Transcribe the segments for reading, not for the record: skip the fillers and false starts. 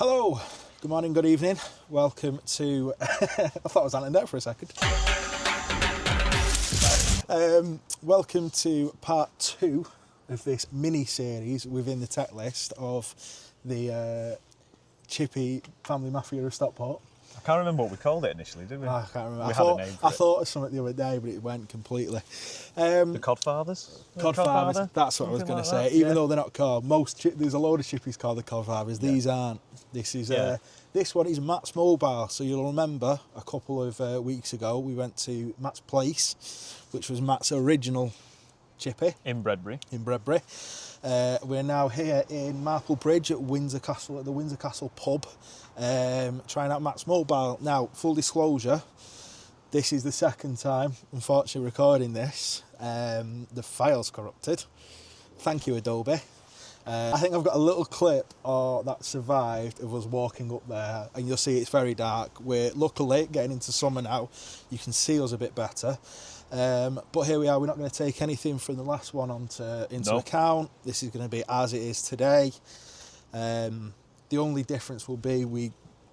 Hello, good morning, good evening. Welcome to, I thought I was on net for a second. Welcome to part 2 of this mini-series within the tech list of the Chippy Family Mafia of Stockport. I can't remember what we called it initially, did we? I can't remember. We had a name for I it. thought of something the other day, but it went completely. The Cod Fathers? Cod Fathers, that's what I was going to say. Even though they're not called, there's a load of chippies called the Cod Fathers. These aren't. This is this one is Matt's Mobile. So you'll remember a couple of weeks ago we went to Matt's Plaice, which was Matt's original chippy In Bredbury. We're now here in Marple Bridge at Windsor Castle, at the Windsor Castle pub, trying out Matt's Mobile. Now, full disclosure, this is the second time, unfortunately, recording this. The file's corrupted. Thank you, Adobe. I think I've got a little clip that survived of us walking up there, and you'll see it's very dark. We're luckily getting into summer now. You can see us a bit better. But here we are. We're not going to take anything from the last one into account. This is going to be as it is today. The only difference will be we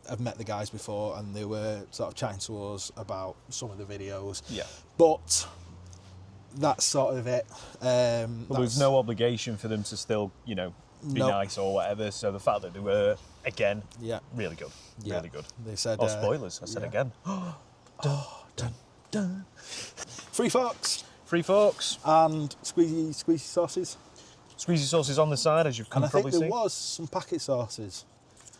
have met the guys before and they were sort of chatting to us about some of the videos. Yeah. But that's sort of it. But there's no obligation for them to still, be nice or whatever. So the fact that they were, again, really good. Yeah. Really good. They said... spoilers. I said again. Dun, dun. Free forks. Free forks. And squeezy sauces. Squeezy sauces on the side, as you can probably see. And I think there was some packet sauces.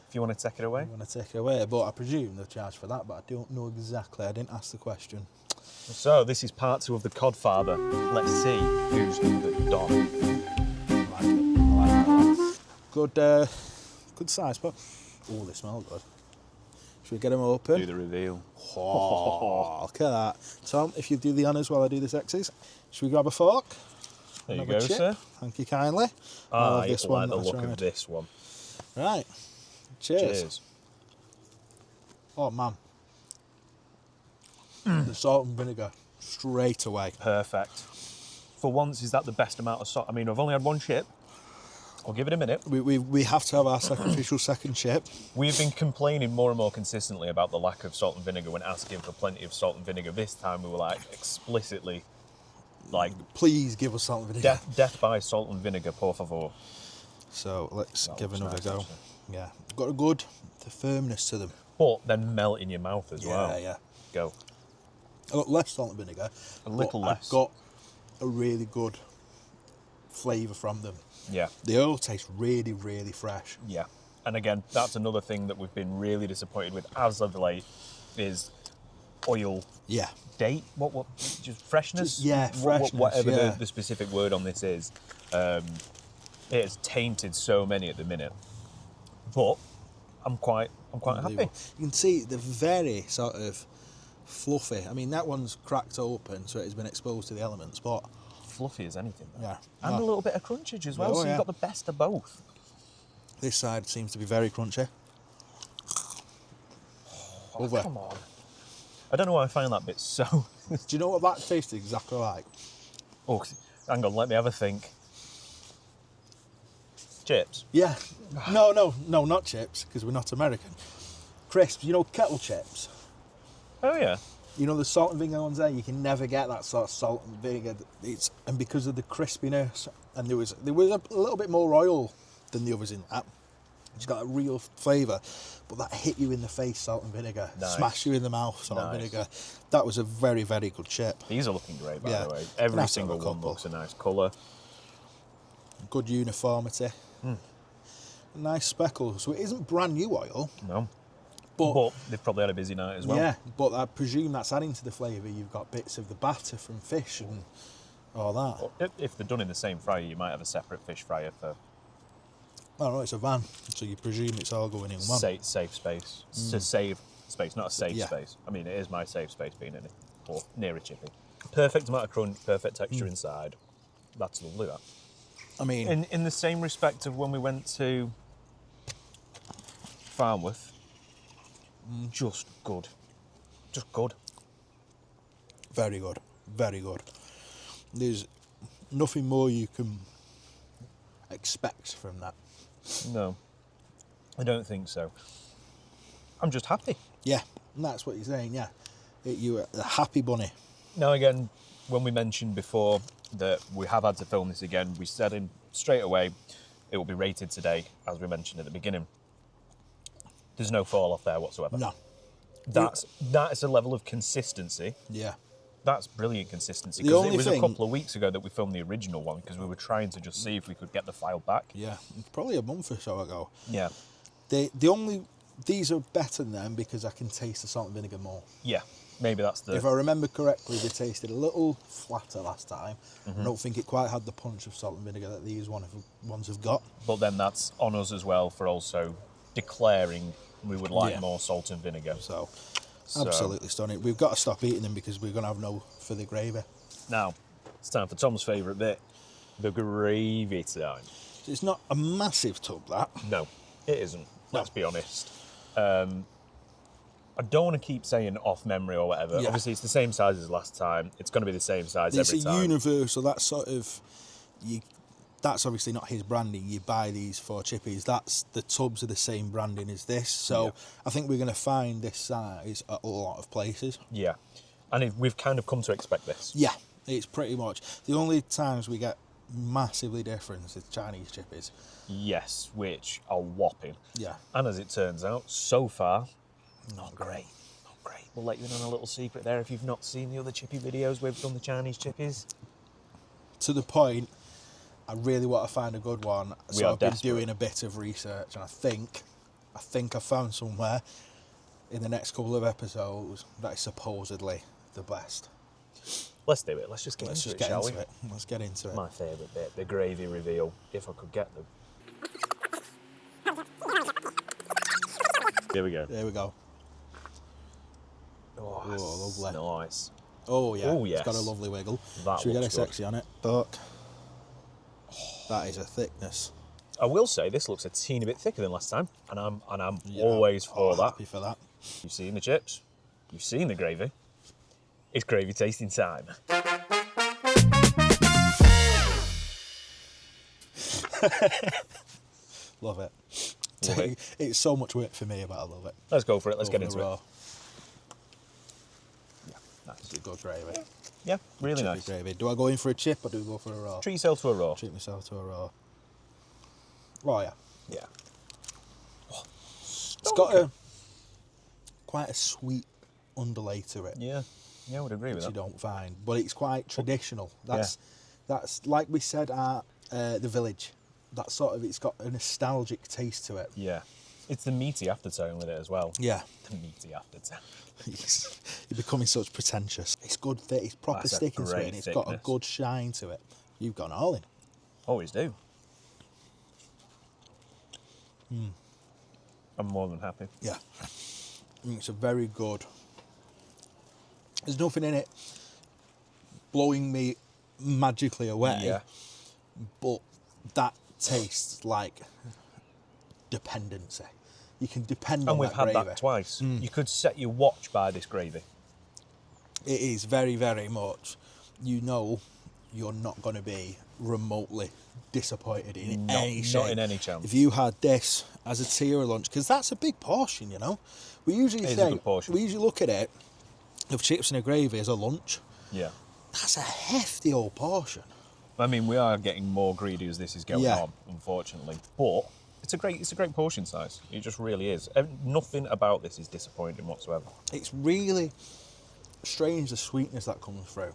If you want to take it away. I want to take it away, but I presume they'll charge for that, but I don't know exactly. I didn't ask the question. So, this is part 2 of the Cod Father. Let's see who's the Don. I like it. Good size, but... Oh, they smell good. Should we get them open? Do the reveal. Oh, look at that. Tom, if you do the honours while I do the sexies, should we grab a fork? There you go, sir. Thank you kindly. I like the look of this one. Right. Cheers. Oh, man. The salt and vinegar, straight away. Perfect. For once, is that the best amount of salt? I mean, I've only had one chip. I'll give it a minute. We have to have our sacrificial second chip. We've been complaining more and more consistently about the lack of salt and vinegar when asking for plenty of salt and vinegar. This time we were explicitly please give us salt and vinegar. Death by salt and vinegar, por favor. So let's give another go. Actually. Yeah, got the firmness to them. But then melt in your mouth as well. Yeah. Go. I got less salt and vinegar. A little less. I've got a really good flavour from them. Yeah. They all taste really, really fresh. Yeah. And again, that's another thing that we've been really disappointed with as of late is oil. Yeah. Date? What? Just freshness? Freshness. Whatever the specific word on this is. It has tainted so many at the minute. But I'm quite happy. You can see they're very sort of fluffy. I mean, that one's cracked open, so it has been exposed to the elements, but... Fluffy as anything, though. Yeah. And a little bit of crunchage as well, so you've got the best of both. This side seems to be very crunchy. Oh, come on. I don't know why I find that bit so... Do you know what that tastes exactly like? Oh, hang on, let me have a think. Chips? Yeah. No, not chips, because we're not American. Crisps, kettle chips? Oh, yeah. The salt and vinegar ones there, you can never get that sort of salt and vinegar. And because of the crispiness, and there was a little bit more oil than the others in that. It's got a real flavour, but that hit you in the face, salt and vinegar. Nice. Smash you in the mouth, salt and vinegar. That was a very, very good chip. These are looking great, by the way. Every single one looks a nice colour. Good uniformity. Nice speckles. So it isn't brand new oil. No. But they've probably had a busy night as well. Yeah, but I presume that's adding to the flavour. You've got bits of the batter from fish and all that. Well, if they're done in the same fryer, you might have a separate fish fryer for... Oh, no, it's a van, so you presume it's all going in one. Safe space. To save space, not a safe space. I mean, it is my safe space being in it, or near a chippy. Perfect amount of crunch, perfect texture inside. That's lovely, that. I mean... In the same respect of when we went to Farnworth, just good. Just good. Very good. Very good. There's nothing more you can expect from that. No. I don't think so. I'm just happy. Yeah, and that's what you're saying, yeah. You were a happy bunny. Now again, when we mentioned before that we have had to film this again, we said in straight away it will be rated today, as we mentioned at the beginning. There's no fall off there whatsoever. No. That is a level of consistency. Yeah. That's brilliant consistency. The Because only it was thing- a couple of weeks ago that we filmed the original one because we were trying to just see if we could get the file back. Yeah, probably a month or so ago. Yeah. These are better than them because I can taste the salt and vinegar more. Yeah. Maybe that's the... If I remember correctly, they tasted a little flatter last time. Mm-hmm. I don't think it quite had the punch of salt and vinegar that these ones have got. But then that's on us as well for also declaring we would like Yeah. more salt and vinegar. So, absolutely stunning. We've got to stop eating them because we're going to have no for the gravy. Now, it's time for Tom's favourite bit, the gravy time. It's not a massive tub, that. No, it isn't. Let's be honest. I don't want to keep saying off memory or whatever. Yeah. Obviously, it's the same size as last time. It's going to be the same size It's every a time. universal, that's sort of... That's obviously not his branding. You buy these for chippies. The tubs are the same branding as this. So Yeah. I think we're going to find this size at a lot of places. Yeah. And we've kind of come to expect this. Yeah, it's pretty much. The only times we get massively different is Chinese chippies. Yes, which are whopping. Yeah. And as it turns out, so far, not great. Not great. We'll let you in on a little secret there if you've not seen the other chippy videos we've done the Chinese chippies. To the point, I really want to find a good one. So are I've been desperate. doing a bit of research, and I think I found somewhere in the next couple of episodes that is supposedly the best. Let's do it. Let's just get Let's into just it, get shall into we? it. Let's get into it. My favourite bit, the gravy reveal, if I could get them. Here we go. There we go. Oh, Oh, lovely. Nice. Oh yeah, Oh, it's got a yes. lovely wiggle. That Should we get a looks good. sexy on it? Look. That is a thickness. I will say this looks a teeny bit thicker than last time, and I'm Yeah, always for that. Happy for that. You've seen the chips, you've seen the gravy. It's gravy tasting time. Love it. Love it. It's so much work for me, but I love it. Let's go for it. Let's Go get for into the it. raw. Nice. It's a good gravy. Yeah, really Chippy nice. gravy. Do I go in for a chip or do I go for a raw? Treat yourself to a raw. Treat myself to a raw. Oh yeah. Yeah. It's got quite a sweet underlay to it, Yeah, I would agree with which you that. don't find. But it's quite traditional. That's like we said at the village. That sort of, it's got a nostalgic taste to it. Yeah. It's the meaty aftertone with it as well. Yeah. The meaty aftertone. You're becoming such pretentious. It's good thick. It's proper That's a sticking to it, great and it's got a thickness. good shine to it. You've gone all in. Always do. I'm more than happy. Yeah. It's a very good. There's nothing in it blowing me magically away. Yeah. But that tastes like dependency. You can depend on And we've that had gravy. that twice. You could set your watch by this gravy. It is very, very much. You know, you're not going to be remotely disappointed in any shape. Not in any chance. If you had this as a tea or a lunch, because that's a big portion, you know. We usually It is a say good portion. we usually look at it of chips and a gravy as a lunch. Yeah. That's a hefty old portion. I mean, we are getting more greedy as this is going Yeah. on, unfortunately. But it's a great portion size. It just really is. Nothing about this is disappointing whatsoever. It's really strange the sweetness that comes through.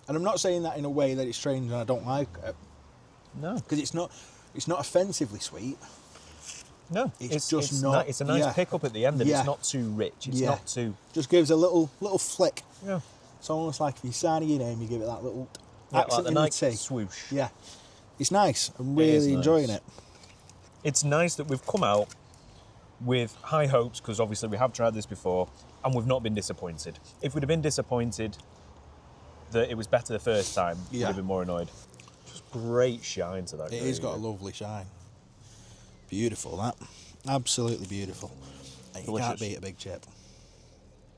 And I'm not saying that in a way that it's strange and I don't like it, No. because it's not offensively sweet. No. It's just not- It's a nice yeah. pickup at the end, and Yeah. it's not too rich. It's Yeah. not too. Just gives a little flick. Yeah. It's almost like if you're signing your name, you give it that little Yeah, accent like the in the Nike tea. swoosh. Yeah, it's nice. I'm It is really enjoying nice. it. It's nice that we've come out with high hopes because obviously we have tried this before and we've not been disappointed. If we'd have been disappointed that it was better the first time, we'd Yeah. have been more annoyed. Just great shine to that. It has gravy. got a lovely shine. Beautiful, that. Absolutely beautiful. And you Delicious. can't beat a big chip.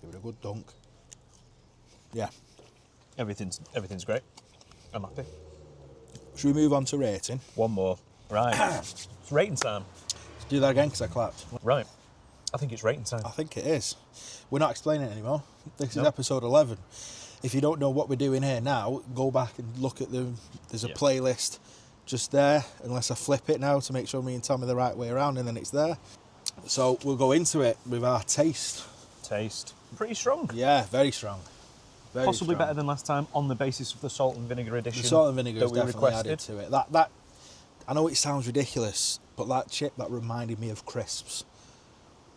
Give it a good dunk. Yeah. Everything's great. I'm happy. Should we move on to rating? One more. Right. It's rating time. Do that again because I clapped. Right. I think it's rating time. I think it is. We're not explaining it anymore. This is No. episode 11. If you don't know what we're doing here now, go back and look at there's a playlist just there, unless I flip it now to make sure me and Tom are the right way around, and then it's there. So we'll go into it with our taste. Taste. Pretty strong. Yeah, very strong. Very Possibly strong. better than last time on the basis of the salt and vinegar edition. The salt and vinegar that is we definitely requested. added to it. That I know it sounds ridiculous, but that chip that reminded me of crisps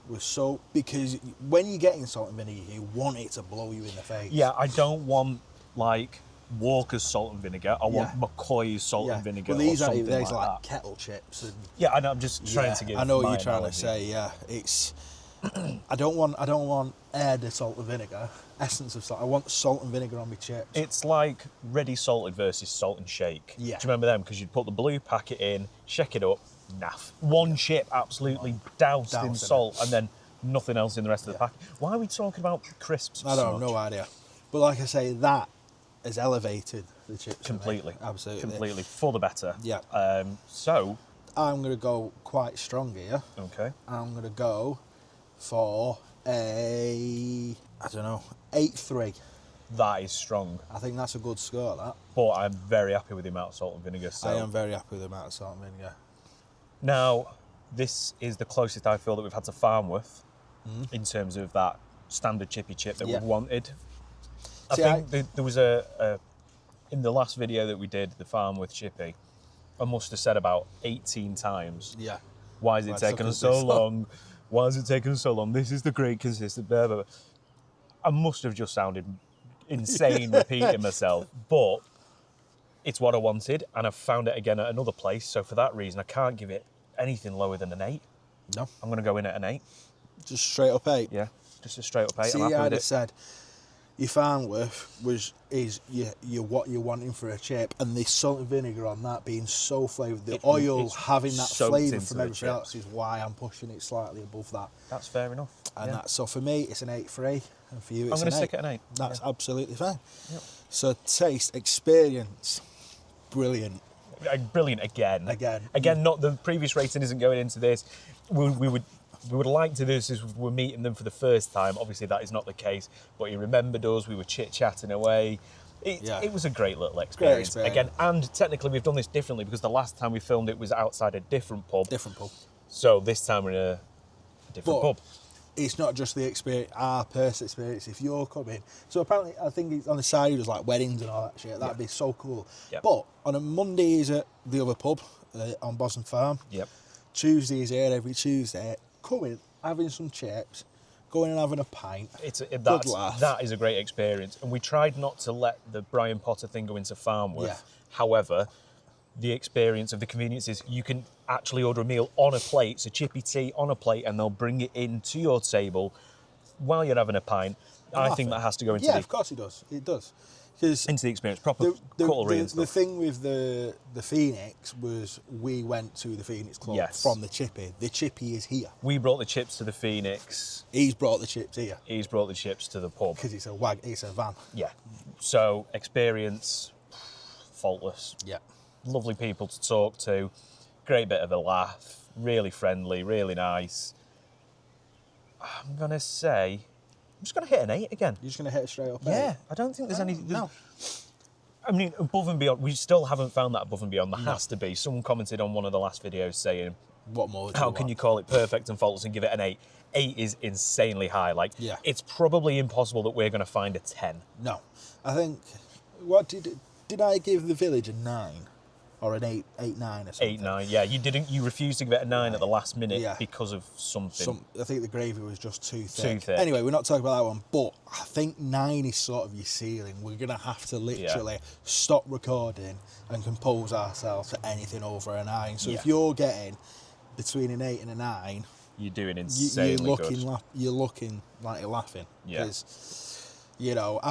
was so, because when you're getting salt and vinegar, you want it to blow you in the face. Yeah, I don't want like Walker's salt and vinegar. I want McCoy's salt and vinegar. But these or are something there's like like that. kettle chips and Yeah, I know. I'm just trying to give. I know what my you're trying analogy. to say. Yeah, it's. I don't want added salt and vinegar, essence of salt. I want salt and vinegar on my chips. It's like ready salted versus salt and shake. Yeah. Do you remember them? Because you'd put the blue packet in, shake it up, naff. One chip absolutely doused in Doused in salt, and then nothing else in the rest of the packet. Why are we talking about crisps? I don't know, no idea. But like I say, that has elevated the chips for me. Completely. Absolutely. Completely. For the better. Yeah. So, I'm going to go quite strong here. okay. I'm going to go for a, I don't know, 8-3. That is strong. I think that's a good score, that. But I'm very happy with the amount of salt and vinegar. So. I am very happy with the amount of salt and vinegar. Now, this is the closest I feel that we've had to Farmworth in terms of that standard chippy chip that we've wanted. I think there was in the last video that we did, the Farmworth chippy, I must have said about 18 times, Yeah. why is it taking us so long? Why is it taking us so long? This is the great consistent, blah, blah, blah. I must have just sounded insane repeating myself, but it's what I wanted, and I've found it again at another place, so for that reason, I can't give it anything lower than an 8. No. I'm going to go in at an 8. Just straight up 8. Yeah, just a straight up 8. See, I'm happy I'd with have it. said your Farnworth is your what you're wanting for a chip, and the salt and vinegar on that being so flavoured, the oil it's having that soaked flavour into from the everything chips. else is why I'm pushing it slightly above that. That's fair enough. And yeah. that's, so for me, it's an 8-3, and for you, it's I'm going to an 8. stick at an 8. That's absolutely fine. Yep. So taste, experience, brilliant. Brilliant again. Again, not the previous rating isn't going into this. We would like to do this as we're meeting them for the first time. Obviously, that is not the case. But he remembered us. We were chit-chatting away. It was a great little experience. Again, and technically we've done this differently because the last time we filmed it was outside a different pub. So this time we're in a different pub. It's not just the experience, our personal experience. If you're coming, so apparently I think it's on the side there's like weddings and all that shit. That'd be so cool. Yep. But on a Monday is at the other pub on Boston Farm. Yep. Tuesday is here every Tuesday. Coming, having some chips, going and having a pint. Good laugh. That is a great experience. And we tried not to let the Brian Potter thing go into Farmworth. Yeah. However, the experience of the convenience is you can actually order a meal on a plate, so chippy tea on a plate, and they'll bring it in to your table while you're having a pint. I think that has to go into of course it does. It does. Into the experience, proper cutlery and stuff. The thing with the Phoenix was we went to the Phoenix Club from the chippy. The chippy is here. We brought the chips to the Phoenix. He's brought the chips here. He's brought the chips to the pub. Because it's a van. Yeah. So experience, faultless. Yeah. Lovely people to talk to. Great bit of a laugh. Really friendly, really nice. I'm going to say... I'm just going to hit an 8 again. You're just going to hit it straight up? Yeah, I don't think there's any... No. I mean, above and beyond, we still haven't found that above and beyond. There has to be. Someone commented on one of the last videos saying, what more how can you call it perfect and faultless and give it an 8? 8 is insanely high. Like, it's probably impossible that we're going to find a 10. No. I think, what did I give the Village a 9? Or an 8, 9 or something? 8, 9, yeah. You refused to give it a 9 at the last minute because of something. I think the gravy was just too thick. Too thick. Anyway, we're not talking about that one, but I think 9 is sort of your ceiling. We're going to have to literally stop recording and compose ourselves to anything over a 9. So if you're getting between an 8 and a 9... You're doing insanely good. You're looking like you're laughing. Yeah. Because, you know,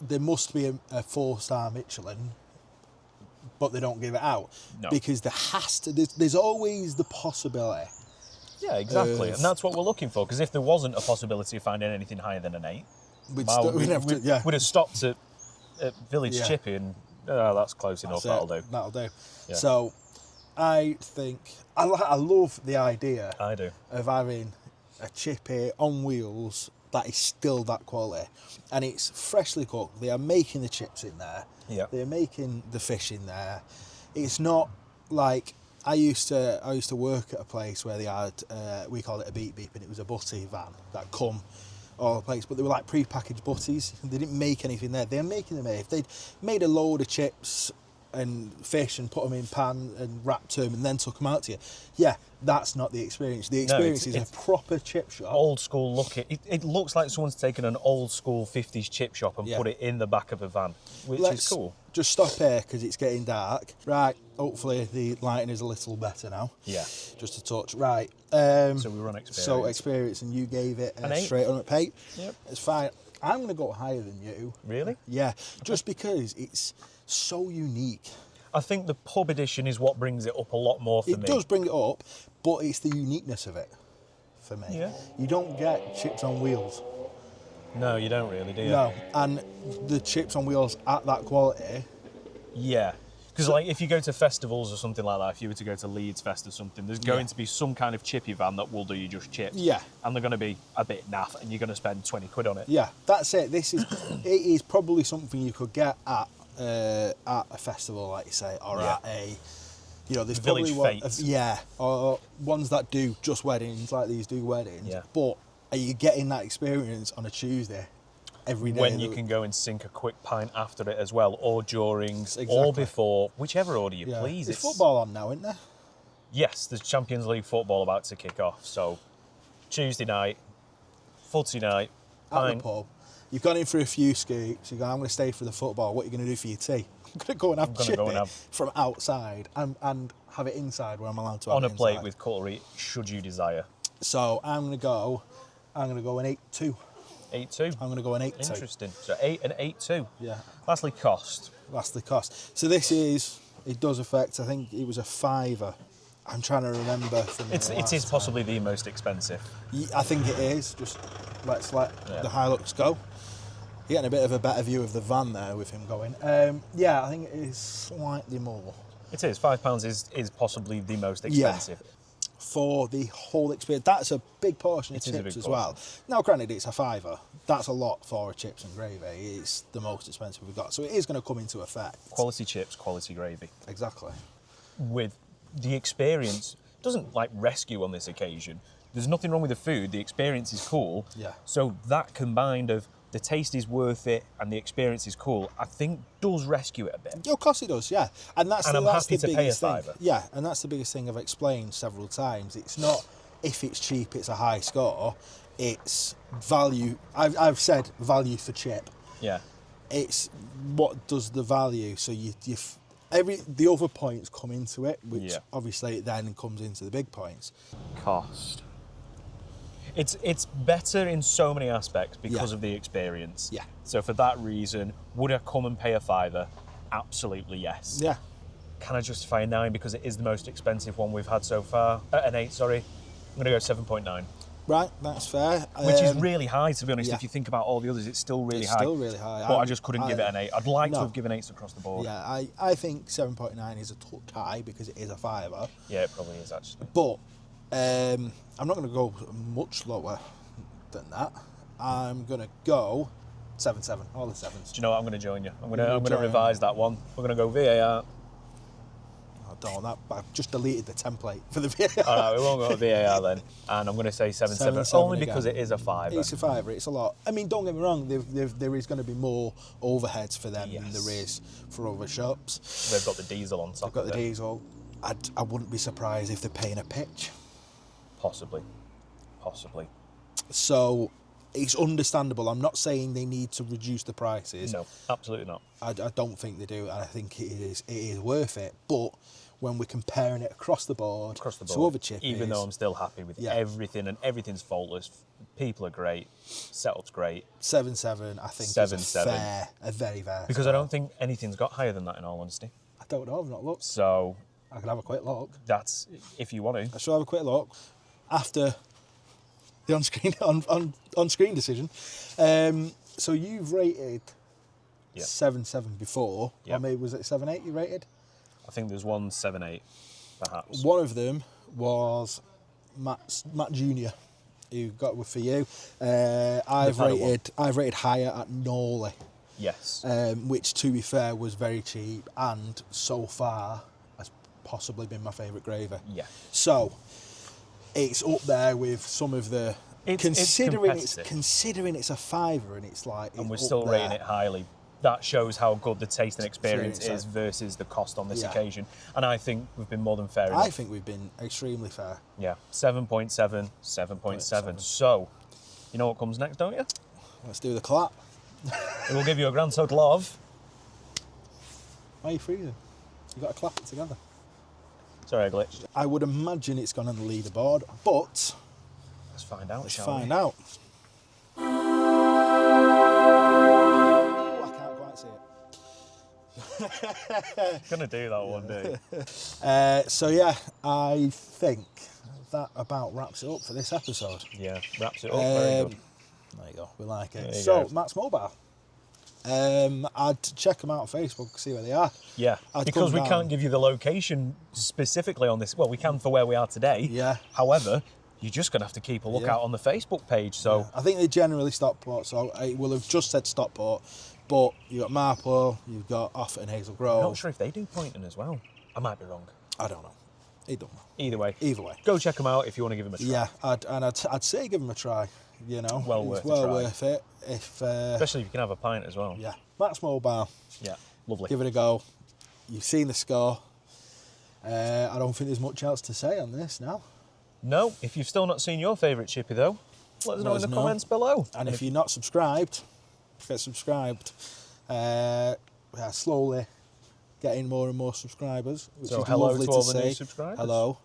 there must be a 4-star Michelin... but they don't give it out. No. Because there's always the possibility. Yeah, exactly. And that's what we're looking for, because if there wasn't a possibility of finding anything higher than an 8, we'd have stopped at Village Chippy and that's close enough, that'll do. That'll do. Yeah. So I think I love the idea I do. of having a chippy on wheels that is still that quality, and it's freshly cooked. They are making the chips in there. Yeah. They're making the fish in there. It's not like I used to work at a place where they had we call it a beep beep, and it was a butty van that come all the place, but they were like pre-packaged butties. They didn't make anything there. They're making them here. If they'd made a load of chips and fish and put them in pan and wrapped them and then took them out to you, yeah, that's not the experience. The experience is a proper chip shop. Old school look. It looks like someone's taken an old school 50s chip shop and put it in the back of a van, which is cool. Just stop here because it's getting dark. Right, hopefully the lighting is a little better now. Yeah. Just a touch. Right. So we run experience. So experience, and you gave it an 8. straight on at 8. Yep. It's fine. I'm going to go higher than you. Really? Yeah, just because it's so unique. I think the pub edition is what brings it up a lot more for me. It does bring it up, but it's the uniqueness of it for me. Yeah. You don't get chips on wheels. No, you don't really, do you? No, and the chips on wheels at that quality. Yeah. Because like if you go to festivals or something like that, if you were to go to Leeds Fest or something, there's going to be some kind of chippy van that will do you just chips. Yeah. And they're going to be a bit naff, and you're going to spend 20 quid on it. Yeah, that's it. It is probably something you could get at a festival, like you say, or at a, there's Village probably Fete. or ones that do just weddings, like these do weddings. Yeah. But are you getting that experience on a Tuesday every day? When you can go and sink a quick pint after it as well, or during, Exactly. or before, whichever order you please. There's football on now, isn't there? Yes, there's Champions League football about to kick off. So Tuesday night, footy night, At pint. the pub. You've gone in for a few scoops. You go, I'm going to stay for the football. What are you going to do for your tea? I'm going to go and have chippy from outside and have it inside where I'm allowed to have on it a plate inside. with cutlery, should you desire. So I'm going to go an 8-2. 8-2. I'm going to go an 8-2. Interesting. So 8 and 8-2. Yeah. Lastly, cost. That's the cost. So it does affect, I think it was a £5. I'm trying to remember from It is possibly the most expensive. I think it is. Just let's let the Hilux go. You're getting a bit of a better view of the van there with him going. Yeah, I think it is slightly more. It is. £5 is possibly the most expensive. Yeah. For the whole experience. That's a big portion of chips as well. Now, granted, it's a £5. That's a lot for a chips and gravy. It's the most expensive we've got. So it is going to come into effect. Quality chips, quality gravy. Exactly. With the experience, doesn't like rescue on this occasion. There's nothing wrong with the food. The experience is cool. Yeah. So that combined of the taste is worth it and the experience is cool, I think does rescue it a bit. Of course it does, yeah. And I'm happy to pay a £5. Yeah, and that's the biggest thing I've explained several times. It's not if it's cheap, it's a high score. It's value. I've said value for chip. Yeah. It's what does the value. So the other points come into it, which obviously then comes into the big points. Cost. It's better in so many aspects because of the experience. Yeah. So for that reason, would I come and pay a £5? Absolutely yes. Yeah. Can I justify a 9 because it is the most expensive one we've had so far? An 8, sorry. I'm going to go 7.9. Right, that's fair. Which is really high, to be honest. Yeah. If you think about all the others, it's still really high. Still really high. But I just couldn't give it an 8. I'd like to have given 8s across the board. Yeah, I think 7.9 is a touch high because it is a £5. Yeah, it probably is actually. But I'm not going to go much lower than that. I'm going to go 7.7, all the 7s. Do you know what? I'm going to join you. I'm going to revise that one. We're going to go VAR. I don't know that. I've just deleted the template for the VAR. All right, we won't go with VAR then. And I'm going to say 7.7, only because it is a £5. It's a £5. It's a lot. I mean, don't get me wrong. There is going to be more overheads for them than there is for other shops. They've got the diesel on top. They've got the diesel. I wouldn't be surprised if they're paying a pitch. Possibly. So it's understandable. I'm not saying they need to reduce the prices. No, absolutely not. I don't think they do, and I think it is worth it. But when we're comparing it across the board to other chippies, even though I'm still happy with everything and everything's faultless, people are great, setup's great. 7.7, I think, is a very fair. Because I don't think anything's got higher than that, in all honesty. I don't know. I've not looked. So I can have a quick look. That's if you want to. I shall have a quick look after the on-screen decision. So you've rated 7.7 before, or maybe was it 7.8 you rated? I think there's one 7.8. perhaps? One of them was Matt Jr., who got with for you. I've rated higher at Norley. Yes. Which, to be fair, was very cheap and so far has possibly been my favourite gravy. Yeah. So it's up there with some of the considering it's a fiver and it's like, and we're still rating it highly. That shows how good the taste and experience is so. versus the cost on this occasion. And I think we've been more than fair enough. I think we've been extremely fair. Yeah, 7.7, 7.7. So, you know what comes next, don't you? Let's do the clap. It will give you a grand total of... Why are you freezing? You've got to clap it together. Sorry, I glitched. I would imagine it's gone on the leaderboard, but... Let's find out, Let's shall find we? out. Oh, I can't quite see it. Gonna do that one day. So yeah, I think that about wraps it up for this episode. Yeah, wraps it up. Very good. There you go, we like it. There you So, go. Matt's Mobile. I'd check them out on Facebook, see where they are. Yeah, I'd because come we down. can't give you the location specifically on this. Well, we can for where we are today. Yeah. However, you're just going to have to keep a lookout on the Facebook page. So I think they generally Stockport, so it will have just said Stockport, but you've got Marple, you've got Offatt and Hazel Grove. I'm not sure if they do Poynton as well. I might be wrong. I don't know. It don't know. Either way, Go check them out if you want to give them a try. Yeah, I'd say give them a try. You know, Well it's worth a well try. worth it. If Especially if you can have a pint as well. yeah, Matt's Mobile. Yeah, lovely. Give it a go. You've seen the score. I don't think there's much else to say on this now. No, if you've still not seen your favourite chippy though, let us know in the comments below. And if you're not subscribed, get subscribed. We are slowly getting more and more subscribers, which So is hello lovely to all see. the new subscribers. Hello.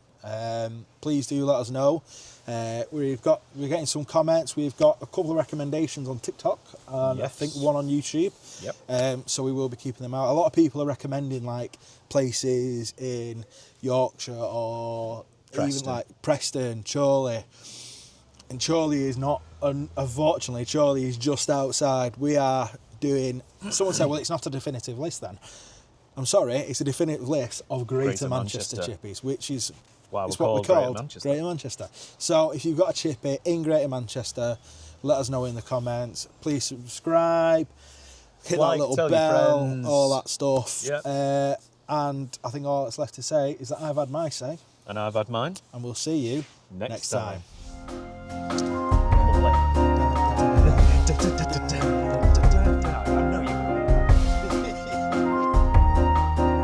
Please do let us know. We're getting some comments. We've got a couple of recommendations on TikTok and I Yes. think one on YouTube. Yep. So we will be keeping them out. A lot of people are recommending like places in Yorkshire or even Preston. like Preston, Chorley. And Chorley is not, unfortunately, Chorley is just outside. We are doing, someone said, well, it's not a definitive list then. I'm sorry, it's a definitive list of Greater Manchester chippies, which is Wow, it's we're what we called called Greater Manchester. Greater Manchester. So if you've got a chippy in Greater Manchester, let us know in the comments. Please subscribe, hit Like, that little tell your bell, friends. all that stuff. Yep. And I think all that's left to say is that I've had my say, And I've had mine. and we'll see you Next time. time.